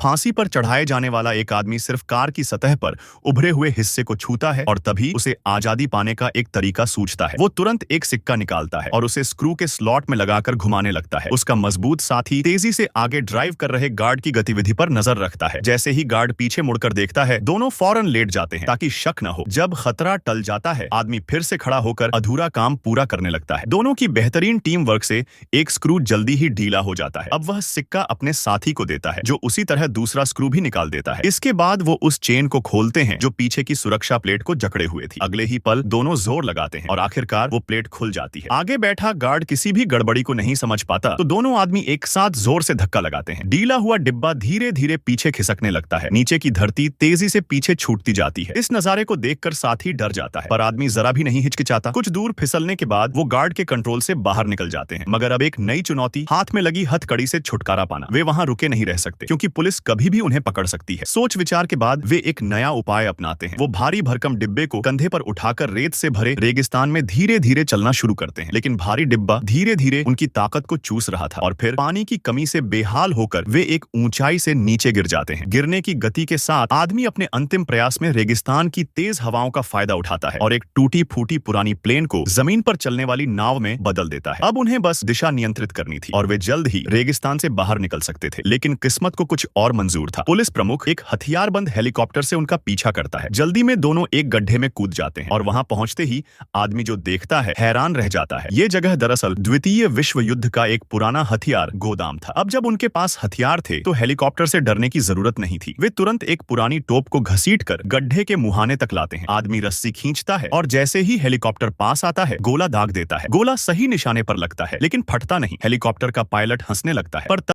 फांसी पर चढ़ाए जाने वाला एक आदमी सिर्फ कार की सतह पर उभरे हुए हिस्से को छूता है और तभी उसे आजादी पाने का एक तरीका सूझता है। वो तुरंत एक सिक्का निकालता है और उसे स्क्रू के स्लॉट में लगाकर घुमाने लगता है। उसका मजबूत साथी तेजी से आगे ड्राइव कर रहे गार्ड की गतिविधि पर नजर रखता है। जैसे ही गार्ड पीछे मुड़कर देखता है, दोनों फौरन लेट जाते हैं ताकि शक न हो। जब खतरा टल जाता है, आदमी फिर से खड़ा होकर अधूरा काम पूरा करने लगता है। दोनों की बेहतरीन टीम वर्क से एक स्क्रू जल्दी ही ढीला हो जाता है। अब वह सिक्का अपने साथी को देता है, जो उसी तरह दूसरा स्क्रू भी निकाल देता है। इसके बाद वो उस चेन को खोलते हैं जो पीछे की सुरक्षा प्लेट को जकड़े हुए थी। अगले ही पल दोनों जोर लगाते हैं और आखिरकार वो प्लेट खुल जाती है। आगे बैठा गार्ड किसी भी गड़बड़ी को नहीं समझ पाता, तो दोनों आदमी एक साथ जोर से धक्का लगाते हैं। ढीला हुआ डिब्बा धीरे धीरे पीछे खिसकने लगता है। नीचे की धरती तेजी से पीछे छूटती जाती है। इस नजारे को देखकर साथी डर जाता है, पर आदमी जरा भी नहीं हिचकिचाता। कुछ दूर फिसलने के बाद वो गार्ड के कंट्रोल से बाहर निकल जाते हैं, मगर अब एक नई चुनौती, हाथ में लगी हथकड़ी से छुटकारा पाना। वे वहां रुके नहीं रह सकते, क्योंकि पुलिस कभी भी उन्हें पकड़ सकती है। सोच विचार के बाद वे एक नया उपाय अपनाते हैं। वो भारी भरकम डिब्बे को कंधे पर उठाकर रेत से भरे रेगिस्तान में धीरे धीरे चलना शुरू करते हैं। लेकिन भारी डिब्बा धीरे धीरे उनकी ताकत को चूस रहा था और फिर पानी की कमी से बेहाल होकर वे एक ऊंचाई से नीचे गिर जाते हैं। गिरने की गति के साथ आदमी अपने अंतिम प्रयास में रेगिस्तान की तेज हवाओं का फायदा उठाता है और एक टूटी फूटी पुरानी प्लेन को जमीन पर चलने वाली नाव में बदल देता है। अब उन्हें बस दिशा नियंत्रित करनी थी और वे जल्द ही रेगिस्तान से बाहर निकल सकते थे। लेकिन किस्मत को कुछ और मंजूर था। पुलिस प्रमुख एक हथियारबंद हेलीकॉप्टर से उनका पीछा करता है। जल्दी में दोनों एक गड्ढे में कूद जाते हैं और वहां पहुंचते ही आदमी जो देखता है हैरान रह जाता है। ये जगह दरअसल द्वितीय विश्व युद्ध का एक पुराना हथियार गोदाम था। अब जब उनके पास हथियार थे तो हेलीकॉप्टर से डरने की जरूरत नहीं थी। वे तुरंत एक पुरानी टोप को घसीटकर गड्ढे के मुहाने तक लाते हैं। आदमी रस्सी खींचता है और जैसे ही हेलीकॉप्टर पास आता है, गोला दाग देता है। गोला सही निशाने पर लगता है, लेकिन फटता नहीं। हेलीकॉप्टर का पायलट हंसने लगता है, पर